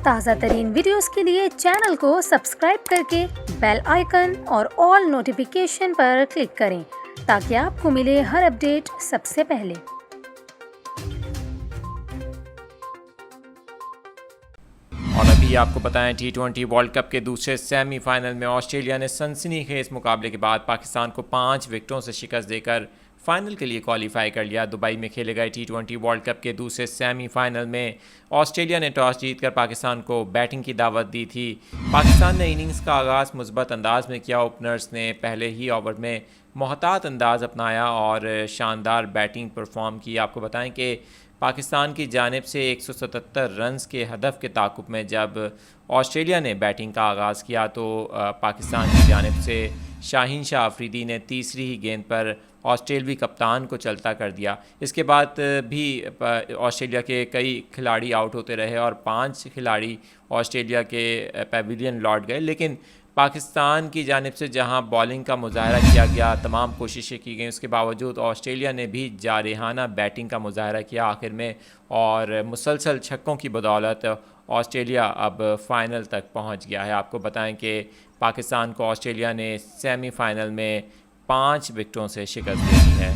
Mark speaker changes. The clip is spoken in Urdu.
Speaker 1: تازہ ترین ویڈیوز کے لیے چینل کو سبسکرائب کر کے بیل آئیکن اور آل نوٹیفیکیشن پر کلک کریں تاکہ آپ کو ملے ہر اپڈیٹ سب سے پہلے۔
Speaker 2: اور ابھی آپ کو بتائیں T20 ورلڈ کپ کے دوسرے سیمی فائنل میں آسٹریلیا نے سنسنی خیز مقابلے کے بعد پاکستان کو 5 وکٹوں سے شکست دے کر فائنل کے لیے کوالیفائی کر لیا۔ دبئی میں کھیلے گئے T20 ورلڈ کپ کے دوسرے سیمی فائنل میں آسٹریلیا نے ٹاس جیت کر پاکستان کو بیٹنگ کی دعوت دی تھی۔ پاکستان نے اننگز کا آغاز مثبت انداز میں کیا۔ اوپنرز نے پہلے ہی اوور میں محتاط انداز اپنایا اور شاندار بیٹنگ پرفارم کی۔ آپ کو بتائیں کہ پاکستان کی جانب سے 177 رنز کے ہدف کے تعاقب میں جب آسٹریلیا نے بیٹنگ کا آغاز کیا تو پاکستان کی جانب سے شاہین شاہ آفریدی نے تیسری ہی گیند پر آسٹریلوی کپتان کو چلتا کر دیا۔ اس کے بعد بھی آسٹریلیا کے کئی کھلاڑی آؤٹ ہوتے رہے اور 5 کھلاڑی آسٹریلیا کے پیویلین لوٹ گئے، لیکن پاکستان کی جانب سے جہاں بالنگ کا مظاہرہ کیا گیا، تمام کوششیں کی گئیں، اس کے باوجود آسٹریلیا نے بھی جارحانہ بیٹنگ کا مظاہرہ کیا آخر میں، اور مسلسل چھکوں کی بدولت آسٹریلیا اب فائنل تک پہنچ گیا ہے۔ آپ کو بتائیں کہ پاکستان کو آسٹریلیا نے سیمی فائنل میں 5 وکٹوں سے شکست دے دی ہے۔